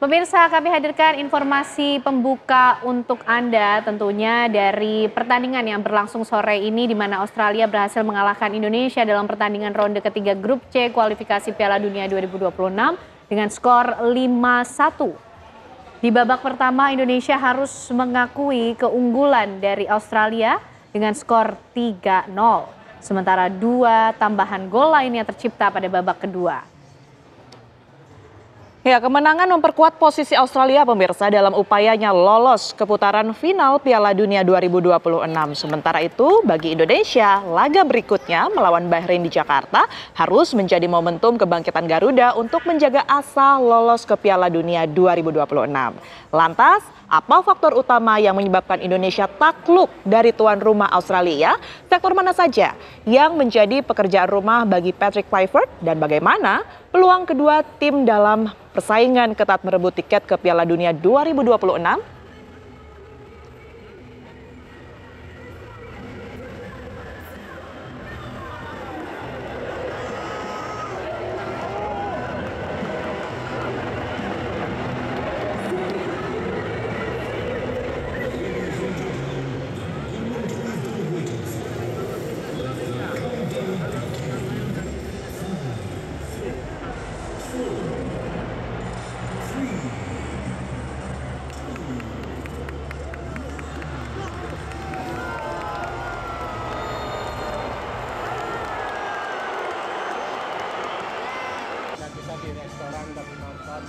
Pemirsa, kami hadirkan informasi pembuka untuk Anda tentunya dari pertandingan yang berlangsung sore ini di mana Australia berhasil mengalahkan Indonesia dalam pertandingan ronde ketiga grup C kualifikasi Piala Dunia 2026 dengan skor 5-1. Di babak pertama Indonesia harus mengakui keunggulan dari Australia dengan skor 3-0. Sementara 2 tambahan gol lainnya tercipta pada babak kedua. Ya, kemenangan memperkuat posisi Australia pemirsa dalam upayanya lolos ke putaran final Piala Dunia 2026. Sementara itu, bagi Indonesia, laga berikutnya melawan Bahrain di Jakarta harus menjadi momentum kebangkitan Garuda untuk menjaga asa lolos ke Piala Dunia 2026. Lantas, apa faktor utama yang menyebabkan Indonesia takluk dari tuan rumah Australia? Sektor mana saja yang menjadi pekerjaan rumah bagi Patrick Kluivert dan bagaimana peluang kedua tim dalam persaingan ketat merebut tiket ke Piala Dunia 2026? Bisa di restoran tapi nonton.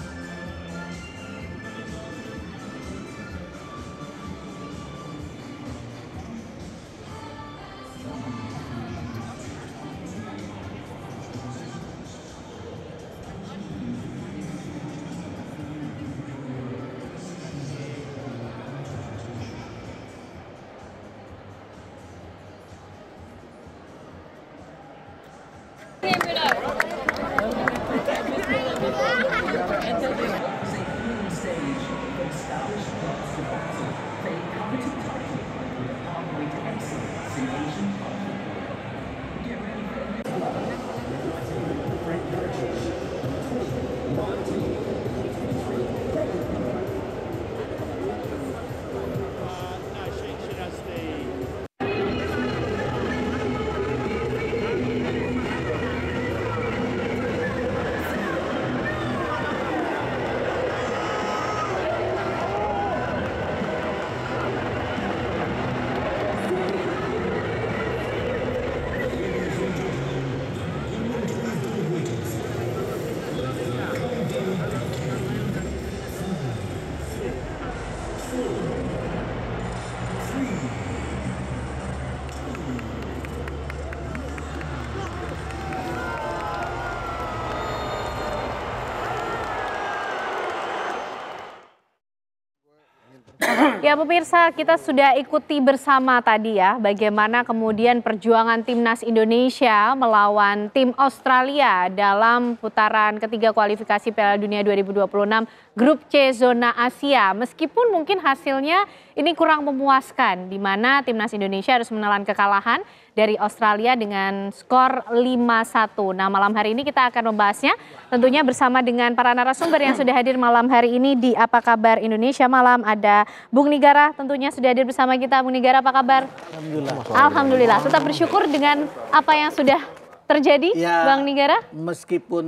Ya pemirsa, kita sudah ikuti bersama tadi ya bagaimana kemudian perjuangan timnas Indonesia melawan tim Australia dalam putaran ketiga kualifikasi Piala Dunia 2026 grup C zona Asia. Meskipun mungkin hasilnya ini kurang memuaskan di mana timnas Indonesia harus menelan kekalahan dari Australia dengan skor 5-1. Nah, malam hari ini kita akan membahasnya tentunya bersama dengan para narasumber yang sudah hadir malam hari ini di Apa Kabar Indonesia Malam. Ada Bung Nigara tentunya sudah hadir bersama kita. Bung Nigara, apa kabar? Alhamdulillah. Alhamdulillah. Tetap bersyukur dengan apa yang sudah terjadi, ya, Bang Nigara? Meskipun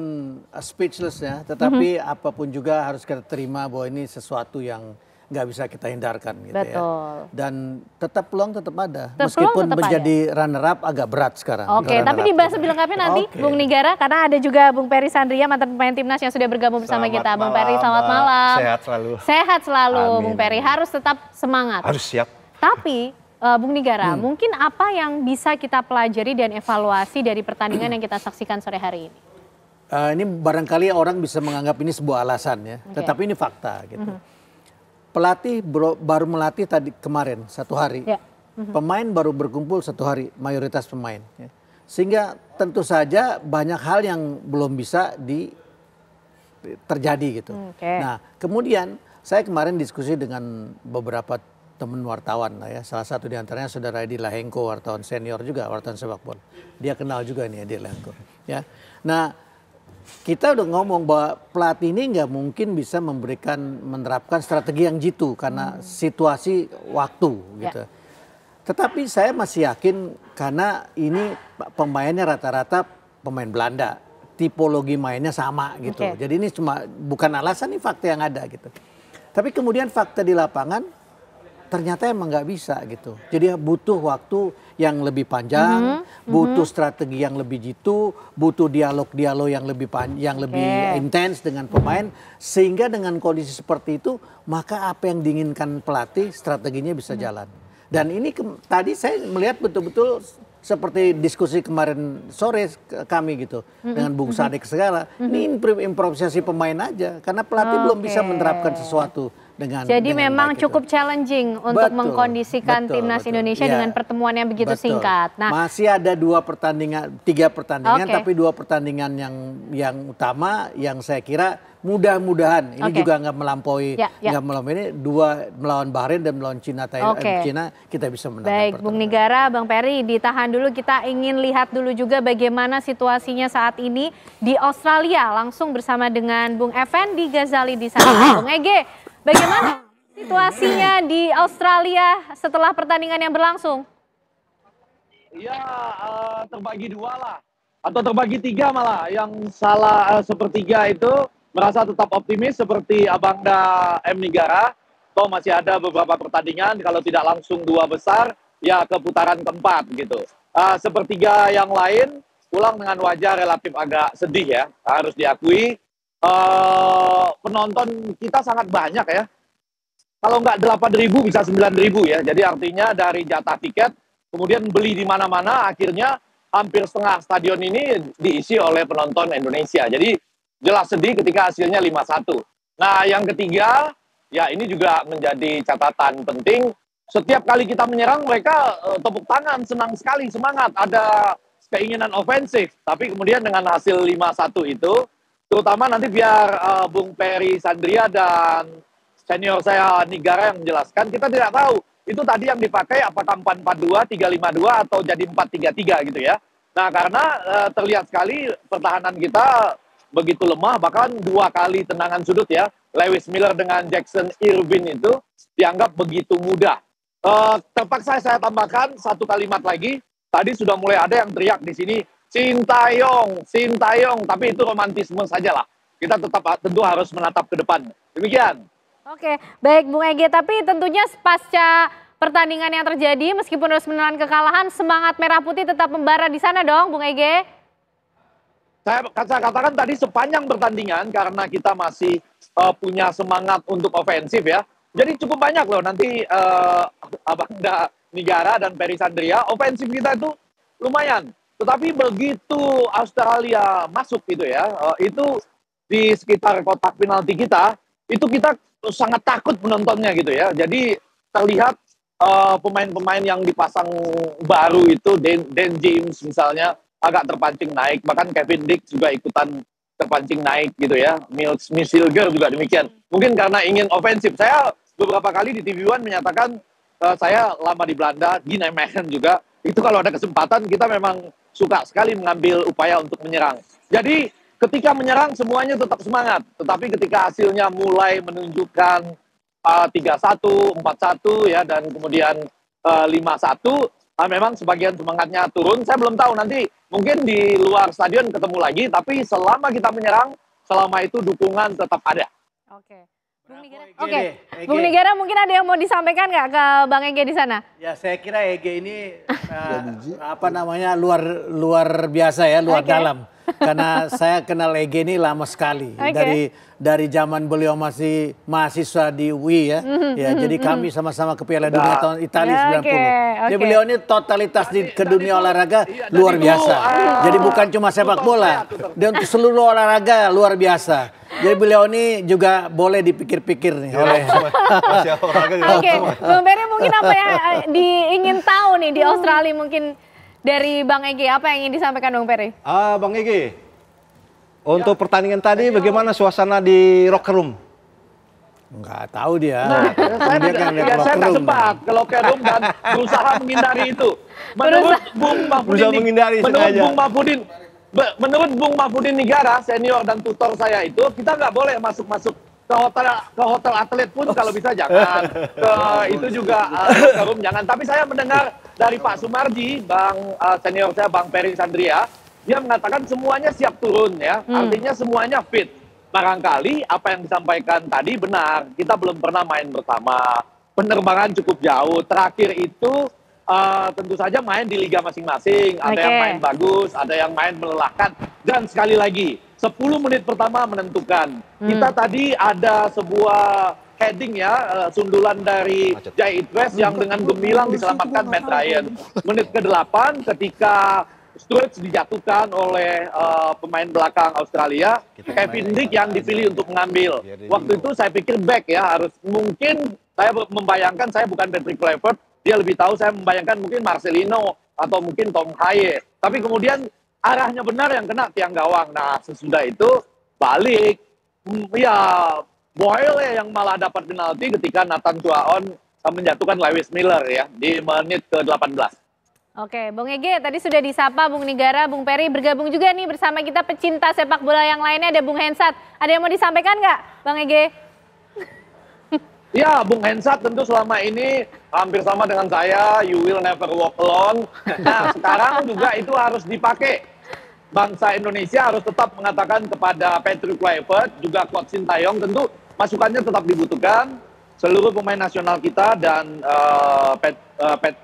speechless ya, tetapi apapun juga harus kita terima bahwa ini sesuatu yang nggak bisa kita hindarkan gitu. Betul. Ya. Dan tetap peluang tetap ada. Tetap meskipun tetap menjadi runner up agak berat sekarang. Oke, tapi dibahas lebih lengkapnya nanti Bung Nigara, karena ada juga Bung Peri Sandria, mantan pemain timnas yang sudah bergabung bersama kita. Bung Peri, selamat malam. Sehat selalu. Sehat selalu, Amin. Bung Peri. Harus tetap semangat. Harus siap. Tapi Bung Nigara, mungkin apa yang bisa kita pelajari dan evaluasi dari pertandingan yang kita saksikan sore hari ini? Ini barangkali orang bisa menganggap ini sebuah alasan ya, tetapi ini fakta gitu. Pelatih baru melatih tadi kemarin 1 hari, pemain baru berkumpul 1 hari, mayoritas pemain. Ya. Sehingga tentu saja banyak hal yang belum bisa terjadi gitu. Nah kemudian saya kemarin diskusi dengan beberapa teman wartawan lah ya, salah satu diantaranya saudara Edi Lahenko, wartawan senior juga, wartawan sepak bola. Dia kenal juga nih Edi Lahenko. Ya. Nah kita udah ngomong bahwa pelatih ini nggak mungkin bisa menerapkan strategi yang jitu karena situasi waktu gitu. Tetapi saya masih yakin karena ini pemainnya rata-rata pemain Belanda, tipologi mainnya sama gitu. Jadi ini cuma bukan alasan, ini fakta yang ada gitu. Tapi kemudian fakta di lapangan ternyata emang nggak bisa gitu. Jadi butuh waktu yang lebih panjang, butuh strategi yang lebih jitu, butuh dialog-dialog yang lebih intens dengan pemain, sehingga dengan kondisi seperti itu maka apa yang diinginkan pelatih strateginya bisa jalan. Dan ini tadi saya melihat betul-betul seperti diskusi kemarin sore kami gitu dengan Bung Sadek segala. Ini improvisasi pemain aja karena pelatih belum bisa menerapkan sesuatu. Jadi memang cukup challenging untuk mengkondisikan timnas Indonesia dengan pertemuan yang begitu singkat. Nah, masih ada 3 pertandingan, tapi 2 pertandingan yang utama yang saya kira mudah-mudahan ini juga nggak melampaui, ini 2 melawan Bahrain dan melawan Cina, Cina kita bisa menang. Baik, Bung Nigara, Bang Peri, ditahan dulu, kita ingin lihat dulu juga bagaimana situasinya saat ini di Australia, langsung bersama dengan Bung Effendi Ghazali di sana. Bung Ege, bagaimana situasinya di Australia setelah pertandingan yang berlangsung? Ya, terbagi 2 lah, atau terbagi 3 malah. Yang salah sepertiga itu merasa tetap optimis seperti Abangda M. Nigara. Toh masih ada beberapa pertandingan, kalau tidak langsung 2 besar, ya ke putaran keempat gitu. Sepertiga yang lain pulang dengan wajah relatif agak sedih ya, harus diakui. Penonton kita sangat banyak ya. Kalau nggak 8.000 bisa 9.000 ya. Jadi artinya dari jatah tiket, kemudian beli di mana-mana, akhirnya hampir setengah stadion ini diisi oleh penonton Indonesia. Jadi jelas sedih ketika hasilnya 5-1. Nah yang ketiga, ya ini juga menjadi catatan penting. Setiap kali kita menyerang mereka tepuk tangan, senang sekali, semangat, ada keinginan ofensif. Tapi kemudian dengan hasil 5-1 itu, terutama nanti biar Bung Peri Sandria dan senior saya Nigara yang menjelaskan, kita tidak tahu itu tadi yang dipakai apakah 4-4-2, 3-5-2 atau jadi 4-3-3 gitu ya. Nah karena terlihat sekali pertahanan kita begitu lemah, bahkan 2 kali tendangan sudut ya, Lewis Miller dengan Jackson Irvin itu dianggap begitu mudah. Terpaksa saya tambahkan 1 kalimat lagi, tadi sudah mulai ada yang teriak di sini, Sintayong, Sintayong, tapi itu romantisme sajalah. Kita tetap tentu harus menatap ke depan. Demikian. Oke, baik Bung Ege, tapi tentunya pasca pertandingan yang terjadi, meskipun harus menelan kekalahan, semangat merah putih tetap membara di sana dong, Bung Ege? Saya katakan tadi sepanjang pertandingan, karena kita masih punya semangat untuk ofensif ya. Jadi cukup banyak loh nanti Abangda Nigara dan Peri Sandria, ofensif kita itu lumayan. Tetapi begitu Australia masuk gitu ya, itu di sekitar kotak penalti kita, itu kita sangat takut menontonnya gitu ya. Jadi terlihat pemain-pemain yang dipasang baru itu, Dan James misalnya, agak terpancing naik, bahkan Kevin Dix juga ikutan terpancing naik gitu ya. Misilger juga demikian. Mungkin karena ingin ofensif. Saya beberapa kali di TV One menyatakan saya lama di Belanda, di Nijmegen juga, itu kalau ada kesempatan kita memang suka sekali mengambil upaya untuk menyerang. Jadi ketika menyerang semuanya tetap semangat, tetapi ketika hasilnya mulai menunjukkan 3-1, 4-1 ya, dan kemudian 5-1, memang sebagian semangatnya turun. Saya belum tahu nanti, mungkin di luar stadion ketemu lagi, tapi selama kita menyerang, selama itu dukungan tetap ada. Oke. Bung Nigara mungkin ada yang mau disampaikan nggak ke Bang Ege di sana? Ya saya kira Ege ini luar biasa ya, luar dalam. Karena saya kenal Ege ini lama sekali, dari zaman beliau masih mahasiswa di UI ya. Jadi kami sama-sama ke Piala Dunia tahun Italia 90. Jadi beliau ini totalitas ke dunia olahraga luar biasa. Jadi bukan cuma sepak bola, dia untuk seluruh olahraga luar biasa. Jadi beliau ini juga boleh dipikir-pikir nih oleh Bang Peri, mungkin apa yang ingin tahu nih di Australia, mungkin dari Bang Ege, apa yang ingin disampaikan Bang Peri? Bang Ege, untuk pertandingan tadi bagaimana suasana di locker room? Enggak tahu dia. Nah, saya nggak sempat ke locker room dan berusaha menghindari itu. Menurut Bung Mahfudin, menurut Bung Mahfudin Nigara, senior dan tutor saya itu, kita nggak boleh masuk-masuk ke hotel atlet pun kalau bisa jangan. Itu juga room jangan. Tapi saya mendengar dari Pak Sumarji, senior saya Bang Peri Sandria, dia mengatakan semuanya siap turun ya. Artinya semuanya fit. Barangkali apa yang disampaikan tadi benar. Kita belum pernah main bersama. Penerbangan cukup jauh. Terakhir itu tentu saja main di liga masing-masing. Ada yang main bagus, ada yang main melelahkan. Dan sekali lagi, 10 menit pertama menentukan. Kita tadi ada sebuah heading ya, sundulan dari Jai Idris yang dengan gemilang diselamatkan Matt Ryan. Menit ke-8 ketika Sturridge dijatuhkan oleh pemain belakang Australia, Kevin Dick yang dipilih untuk mengambil. Waktu itu saya pikir back ya, harus mungkin saya membayangkan, saya bukan Patrick Kluivert, dia lebih tahu, saya membayangkan mungkin Marcelino atau mungkin Tom Haye. Tapi kemudian arahnya benar yang kena tiang gawang. Nah, sesudah itu balik. Ya, Boyle yang malah dapat penalti ketika Nathan Chuaon menjatuhkan Lewis Miller ya di menit ke-18. Oke, Bung Ege tadi sudah disapa Bung Nigara, Bung Peri bergabung juga nih bersama kita pecinta sepak bola yang lainnya, ada Bung Hensat. Ada yang mau disampaikan nggak, Bang Ege? Ya, Bung Hensat tentu selama ini hampir sama dengan saya, you will never walk alone. Nah, sekarang juga itu harus dipakai. Bangsa Indonesia harus tetap mengatakan kepada Patrick Kluivert, juga Coach Sintayong, tentu masukannya tetap dibutuhkan. Seluruh pemain nasional kita dan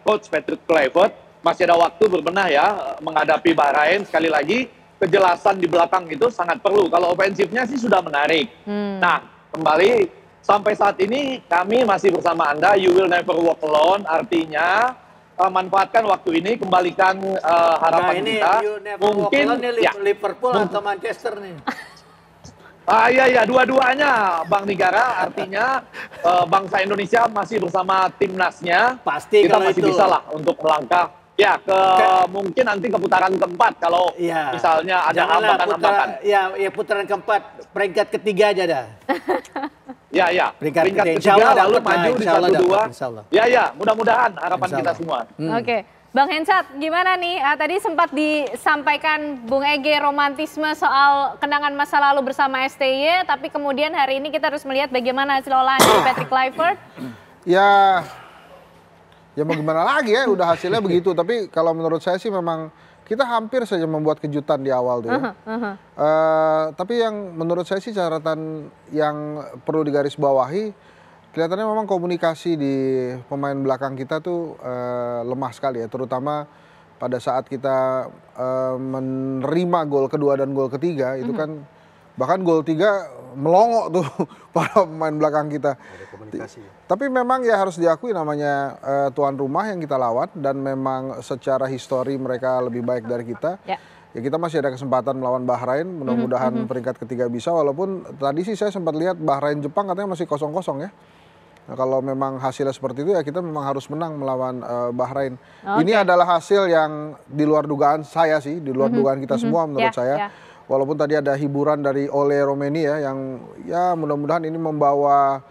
Coach Patrick Kluivert masih ada waktu berbenah ya, menghadapi Bahrain. Sekali lagi, kejelasan di belakang itu sangat perlu. Kalau ofensifnya sih sudah menarik. Nah, kembali sampai saat ini kami masih bersama Anda, you will never walk alone, artinya manfaatkan waktu ini, kembalikan harapan ini kita. Mungkin ya, Liverpool atau Manchester nih. Iya, dua-duanya Bang Nigara, artinya bangsa Indonesia masih bersama timnasnya. Pasti kita masih bisa lah untuk melangkah. Ya, mungkin nanti ke putaran keempat kalau misalnya ada hambatan-hambatan. Ya, putaran keempat, peringkat ketiga aja dah. Ya. Peringkat ketiga lalu maju di 1-2. Ya, mudah-mudahan harapan kita semua. Oke. Bang Hensat, gimana nih? Tadi sempat disampaikan Bung Ege romantisme soal kenangan masa lalu bersama STY, tapi kemudian hari ini kita harus melihat bagaimana hasil olahan dari Patrick Kluivert. Ya mau gimana lagi ya, udah hasilnya begitu. Tapi kalau menurut saya sih memang kita hampir saja membuat kejutan di awal tuh ya. Tapi yang menurut saya sih catatan yang perlu digarisbawahi, kelihatannya memang komunikasi di pemain belakang kita tuh lemah sekali ya. Terutama pada saat kita menerima gol kedua dan gol ketiga, itu kan bahkan gol 3 melongo tuh para pemain belakang kita. Tapi memang ya harus diakui namanya tuan rumah yang kita lawan, dan memang secara histori mereka lebih baik dari kita. Ya kita masih ada kesempatan melawan Bahrain, mudah-mudahan peringkat ketiga bisa, walaupun tadi sih saya sempat lihat Bahrain Jepang katanya masih 0-0 ya. Nah, kalau memang hasilnya seperti itu ya kita memang harus menang melawan Bahrain. Ini adalah hasil yang di luar dugaan saya sih, di luar dugaan kita semua menurut saya. Walaupun tadi ada hiburan dari Ole Romeni ya, yang ya mudah-mudahan ini membawa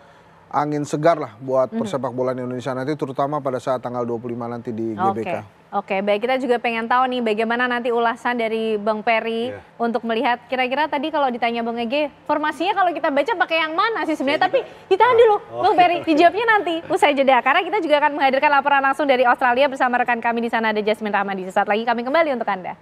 angin segar lah buat persepak bola Indonesia nanti, terutama pada saat tanggal 25 nanti di GBK. Oke, baik, kita juga pengen tahu nih bagaimana nanti ulasan dari Bang Peri untuk melihat kira-kira tadi kalau ditanya Bang Ege, formasinya kalau kita baca pakai yang mana sih sebenarnya? Tapi ditahan dulu Bang Peri, dijawabnya nanti usai jeda. Karena kita juga akan menghadirkan laporan langsung dari Australia bersama rekan kami di sana, ada Jasmine Rahmadi. Sesaat lagi kami kembali untuk Anda.